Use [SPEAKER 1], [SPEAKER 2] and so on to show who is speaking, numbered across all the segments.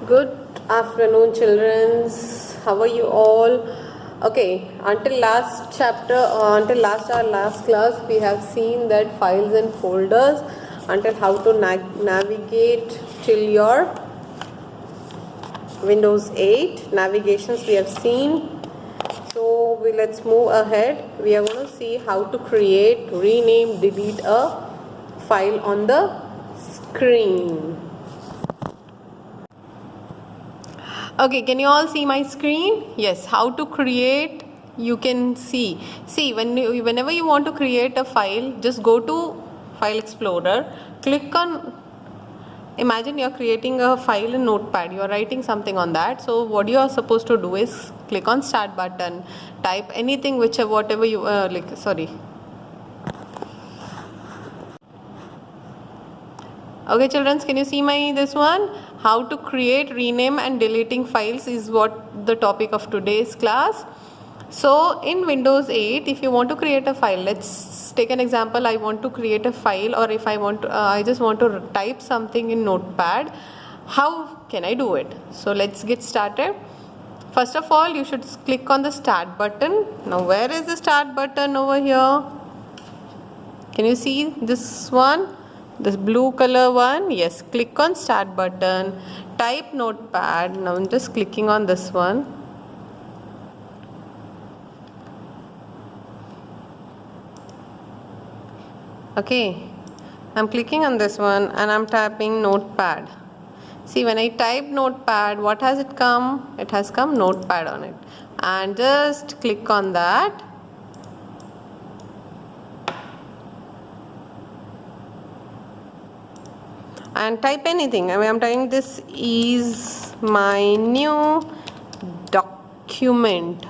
[SPEAKER 1] Good afternoon, children. How are you all? Okay, until last chapter, until our last class, we have seen that files and folders, until how to navigate till your Windows 8 navigations we have seen. So let's move ahead. We are going to see how to create, rename, delete a file on the screen. Okay, can you all see my screen? Yes, how to create, you can see whenever you want to create a file, just go to File Explorer, click on, imagine you're creating a file in Notepad, you're writing something on that. So what you are supposed to do is click on Start button, type anything, whatever you Okay, children, can you see my this one? How to create, rename and deleting files is what the topic of today's class. So in Windows 8, if you want to create a file, let's take an example. I want to create a file, or if I want to, I just want to type something in Notepad. How can I do it? So let's get started. First of all, you should click on the Start button. Now, where is the Start button over here? Can you see this one? This blue color one? Yes, click on Start button, type Notepad. Now I'm just clicking on this one. Okay, I'm clicking on this one and I'm typing Notepad. See, when I type Notepad, what has it come? It has come Notepad on it. And just click on that. And type anything. I mean, I'm typing, this is my new document.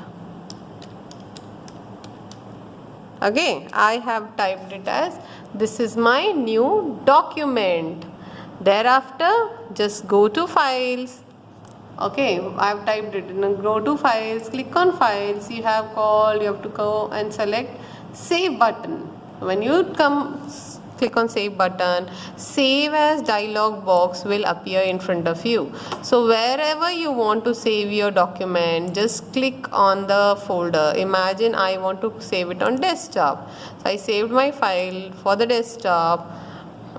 [SPEAKER 1] Okay, I have typed it as, this is my new document. Thereafter, just go to files. Okay, I've typed it. Go to files, click on files. You have to go and select save button. When you click on save button, save as dialog box will appear in front of you. So wherever you want to save your document, just click on the folder. Imagine I want to save it on desktop. So I saved my file for the desktop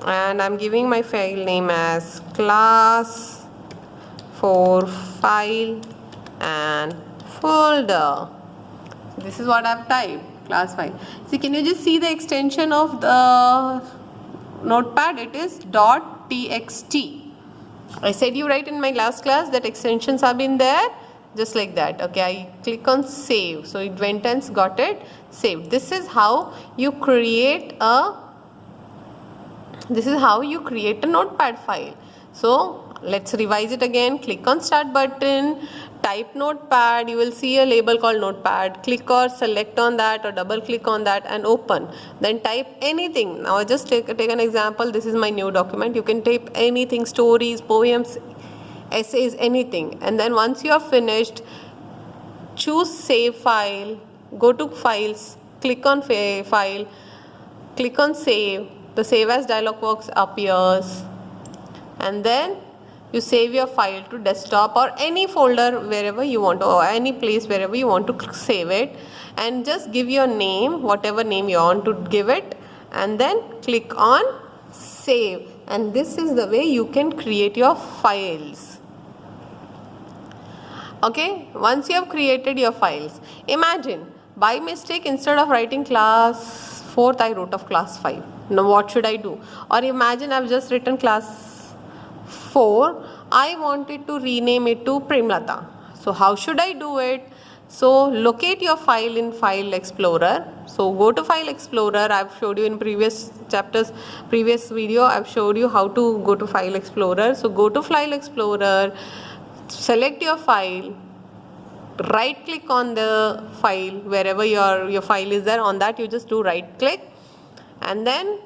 [SPEAKER 1] and I'm giving my file name as class 4 file and folder. This is what I've typed, class 5. See, can you just see the extension of the Notepad? It is .txt. I said you right in my last class that extensions have been there, just like that. Okay, I click on save, so it went and got it saved. This is how you create a Notepad file. So let's revise it again. Click on Start button, type Notepad. You will see a label called Notepad. Click or select on that or double click on that and open. Then type anything. Now just take an example. This is my new document. You can type anything, stories, poems, essays, anything. And then once you are finished, choose save file, go to files, click on file, click on save. The save as dialog box appears, and then you save your file to desktop or any folder wherever you want to, or any place wherever you want to save it, and just give your name, whatever name you want to give it, and then click on save. And this is the way you can create your files. Okay, once you have created your files, imagine by mistake instead of writing class 4th I wrote of class 5. Now what should I do? Or imagine I've just written class 4, I wanted to rename it to Premlata. So how should I do it? So locate your file in File Explorer. So go to File Explorer. I've showed you in previous video, I've showed you how to go to File Explorer. So go to File Explorer, select your file, right click on the file wherever your file is there. On that you just do right click, and then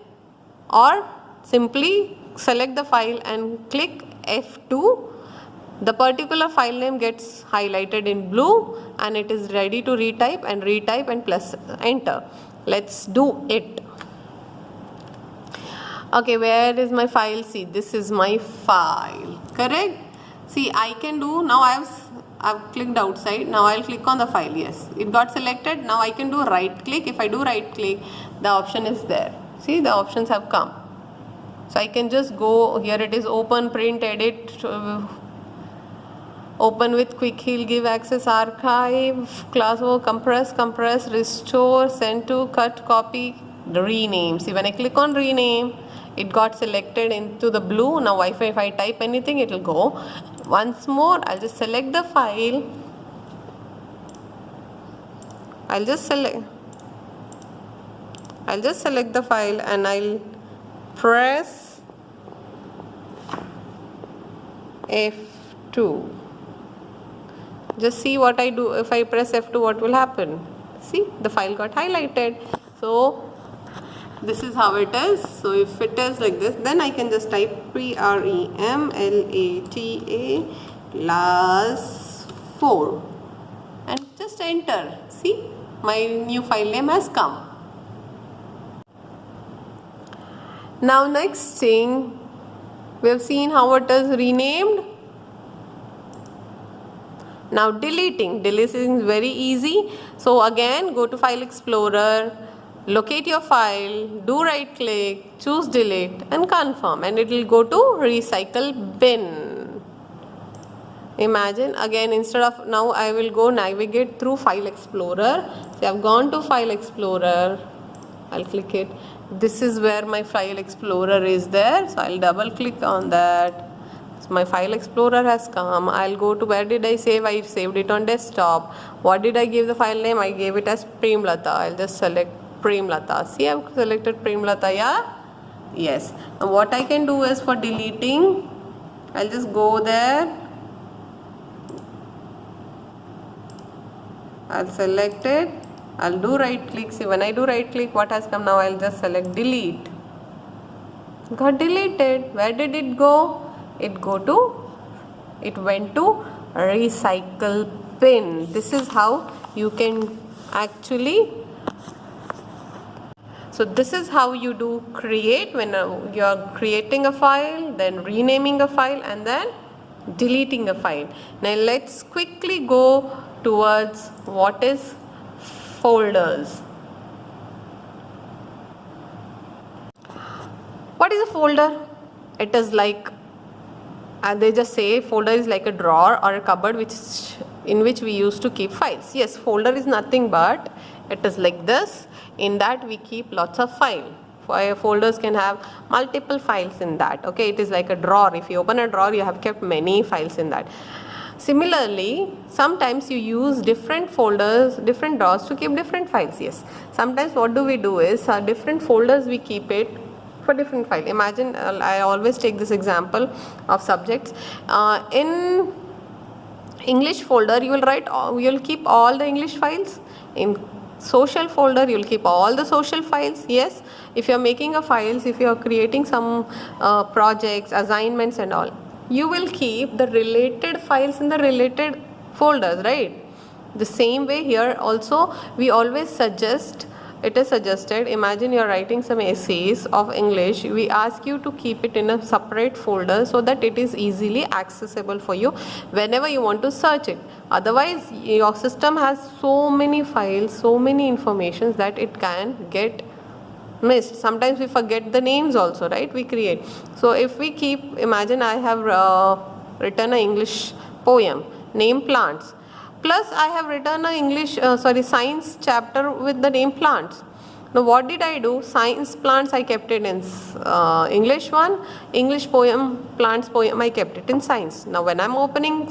[SPEAKER 1] or simply select the file and click F2. The particular file name gets highlighted in blue and it is ready to retype and plus enter. Let's do it. Okay, where is my file? See, this is my file, correct? See, I can do, now I've clicked outside, now I'll click on the file. Yes, it got selected. Now I can do right click. If I do right click, the option is there. See, the options have come. So I can just go, here it is open, print, edit, open with quick heal, give access, archive, class O, compress, restore, send to, cut, copy, rename. See, when I click on rename, it got selected into the blue. Now if I type anything, it will go. Once more, I'll just select the file. I'll just select the file and I'll press F2. Just see what I do. If I press F2, what will happen? See, the file got highlighted. So this is how it is. So if it is like this, then I can just type PREMLATA class 4 and just enter. See, my new file name has come. Now next thing, we have seen how it is renamed. Now deleting is very easy. So again, go to File Explorer, locate your file, do right click, choose delete and confirm, and it will go to recycle bin. Imagine again, instead of, now I will go navigate through File Explorer. So I've gone to File Explorer, I'll click it. This is where my File Explorer is there. So I'll double click on that. So my File Explorer has come. I'll go to, where did I save? I saved it on desktop. What did I give the file name? I gave it as Premlata. I'll just select Premlata. See, I've selected Premlata, yeah? Yes. Now what I can do is for deleting, I'll just go there. I'll select it. I'll do right click. See, when I do right click, what has come now? I'll just select delete. Got deleted. Where did it go? It went to recycle bin. This is how you can actually, so this is how you do create when you are creating a file, then renaming a file and then deleting a file. Now let's quickly go towards what is folders. What is a folder? It is like, they just say folder is like a drawer or a cupboard in which we used to keep files. Yes, folder is nothing but it is like this. In that we keep lots of files. Folders can have multiple files in that. Okay, it is like a drawer. If you open a drawer, you have kept many files in that. Similarly, sometimes you use different folders, different drawers to keep different files. Yes, sometimes what do we do is different folders we keep it for different file. Imagine, I always take this example of subjects. In English folder, you'll keep all the English files. In social folder, you'll keep all the social files. Yes, if you're making a files, if you're creating some projects, assignments and all, you will keep the related files in the related folders, right? The same way here also, we always suggest, it is suggested, imagine you're writing some essays of English, we ask you to keep it in a separate folder so that it is easily accessible for you whenever you want to search it. Otherwise, your system has so many files, so many informations that it can get missed. Sometimes we forget the names also, right? We create. So if we keep, imagine I have written an English poem, name plants. Plus I have written a science chapter with the name plants. Now what did I do? Science plants I kept it in English one, English poem, plants poem I kept it in science. Now when I'm opening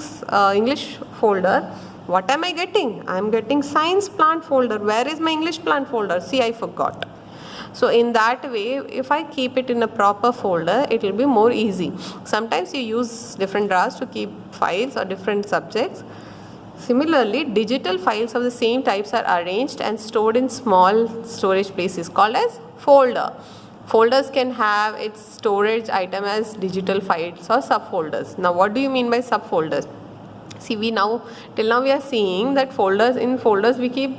[SPEAKER 1] English folder, what am I getting? I'm getting science plant folder. Where is my English plant folder? See, I forgot. So in that way, if I keep it in a proper folder, it will be more easy. Sometimes you use different drawers to keep files or different subjects. Similarly, digital files of the same types are arranged and stored in small storage places called as folder. Folders can have its storage item as digital files or subfolders. Now, what do you mean by subfolders? See, till now we are seeing that in folders we keep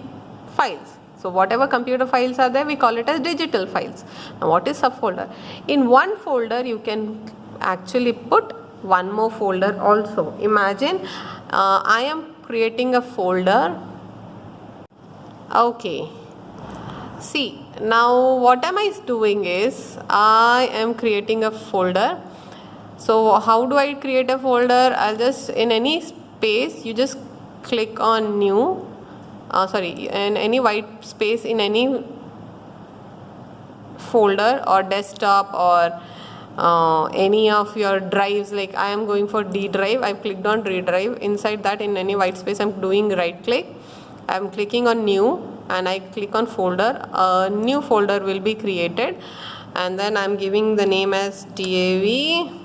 [SPEAKER 1] files. So whatever computer files are there, we call it as digital files. Now, what is subfolder? In one folder, you can actually put one more folder also. Imagine I am creating a folder. Okay, see, now what am I doing is I am creating a folder. So how do I create a folder? I'll just, in any space, you just click on new, in any white space in any folder or desktop or any of your drives. Like I am going for D drive, I've clicked on D drive. Inside that, in any white space, I'm doing right click, I'm clicking on new, and I click on folder. A new folder will be created, and then I'm giving the name as DAV.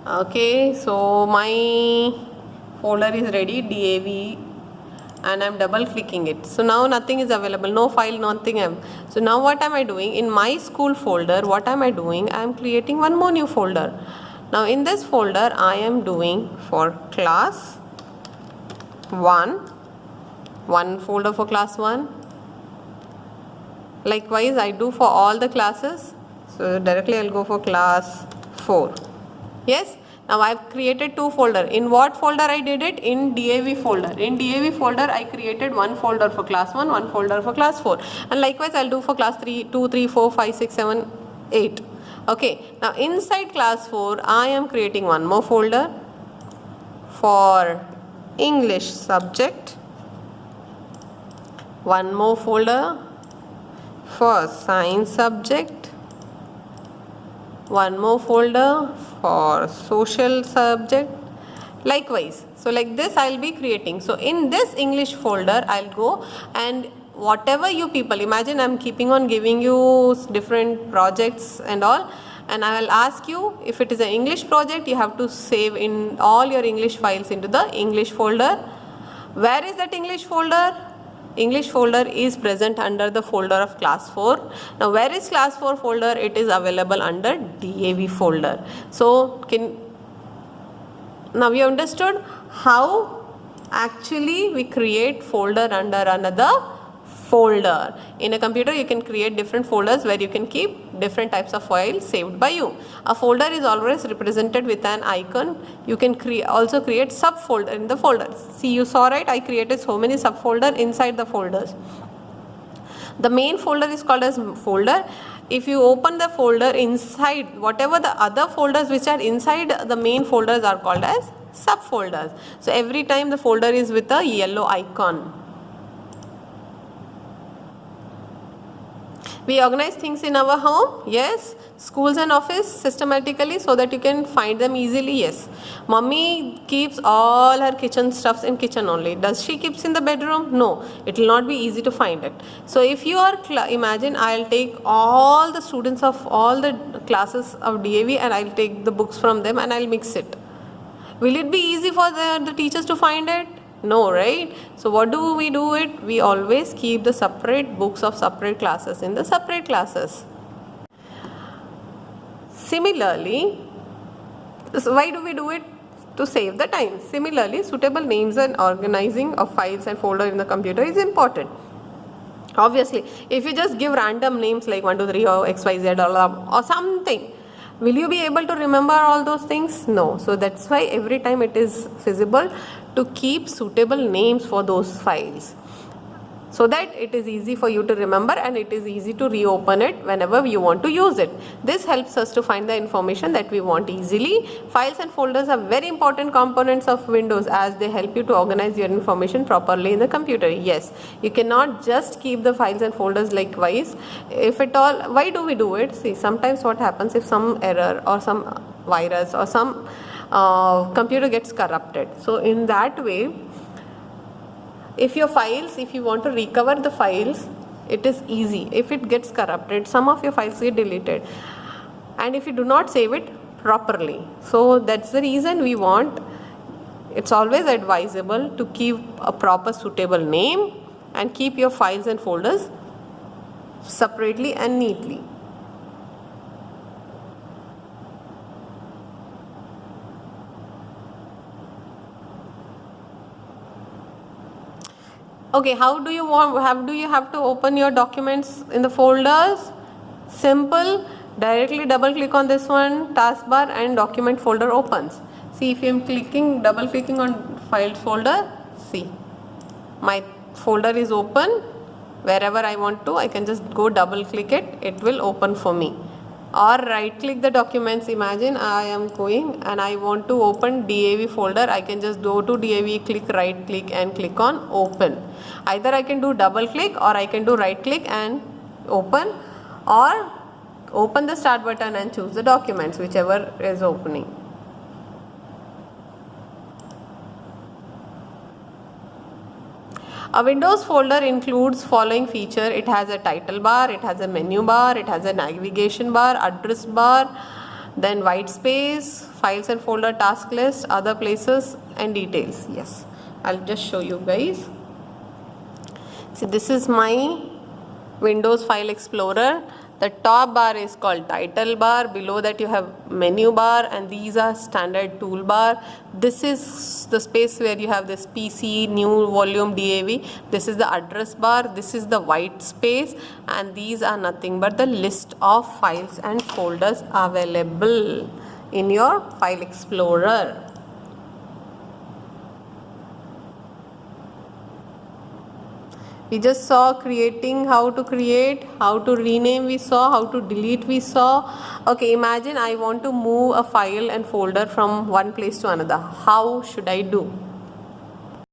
[SPEAKER 1] Okay, so my folder is ready, DAV, and I'm double clicking it. So now nothing is available, no file, nothing. So now what am I doing? In my school folder, what am I doing? I am creating one more new folder. Now in this folder, I am doing for class 1, one folder for class 1. Likewise, I do for all the classes. So directly I'll go for class 4. Yes, now I've created 2 folder. In what folder I did it? In DAV folder. In DAV folder I created one folder for class 1, one folder for class 4. And likewise I'll do for class 3, 2, 3, 4, 5, 6, 7, 8. Okay, now inside class 4 I am creating one more folder for English subject, one more folder for science subject, one more folder for social subject, likewise. So like this I'll be creating. So in this English folder I'll go, and whatever you people, imagine I'm keeping on giving you different projects and all, and I will ask you, if it is an English project, you have to save in all your English files into the English folder. Where is that English folder? English folder is present under the folder of class 4. Now where is class 4 folder? It is available under DAV folder. So now you understood how actually we create folder under another folder. In a computer you can create different folders where you can keep different types of files saved by you. A folder is always represented with an icon. You can also create subfolder in the folder. See, you saw, right? I created so many subfolder inside the folders. The main folder is called as folder. If you open the folder, inside whatever the other folders which are inside the main folders are called as subfolders. So every time the folder is with a yellow icon. We organize things in our home, yes. Schools and office systematically so that you can find them easily, yes. Mummy keeps all her kitchen stuffs in kitchen only. Does she keeps in the bedroom? No. It will not be easy to find it. So if you are, imagine I'll take all the students of all the classes of DAV and I'll take the books from them and I'll mix it. Will it be easy for the teachers to find it? No, right? So what do? We always keep the separate books of separate classes in the separate classes. Similarly, so why do we do it? To save the time. Similarly, suitable names and organizing of files and folder in the computer is important. Obviously, if you just give random names like 1, 2, 3 or XYZ or something, will you be able to remember all those things? No. So that's why every time it is feasible to keep suitable names for those files, so that it is easy for you to remember and it is easy to reopen it whenever you want to use it. This helps us to find the information that we want easily. Files and folders are very important components of Windows as they help you to organize your information properly in the computer. Yes, you cannot just keep the files and folders likewise. If at all, why do we do it? See, sometimes what happens if some error or some virus or some computer gets corrupted. So in that way, if your files, if you want to recover the files, it is easy. If it gets corrupted, some of your files get deleted, and if you do not save it properly. So that's the reason we want, it's always advisable to keep a proper suitable name and keep your files and folders separately and neatly. Okay, how do you have to open your documents in the folders? Simple. Directly double click on this one, taskbar, and document folder opens. See, if I am double clicking on files folder, see, my folder is open. Wherever I want to, I can just go double click it, it will open for me. Or right click the documents. Imagine I am going and I want to open DAV folder. I can just go to DAV, click right click and click on open. Either I can do double click or I can do right click and open, or open the start button and choose the documents, whichever is opening. A Windows folder includes following feature. It has a title bar, it has a menu bar, it has a navigation bar, address bar, then white space, files and folder, task list, other places and details. Yes, I'll just show you guys. See, this is my Windows File Explorer. The top bar is called title bar, below that you have menu bar, and these are standard toolbar. This is the space where you have this PC, new volume, DAV. This is the address bar, this is the white space, and these are nothing but the list of files and folders available in your File Explorer. We just saw creating, how to create, how to rename we saw, how to delete we saw. Okay, imagine I want to move a file and folder from one place to another. How should I do?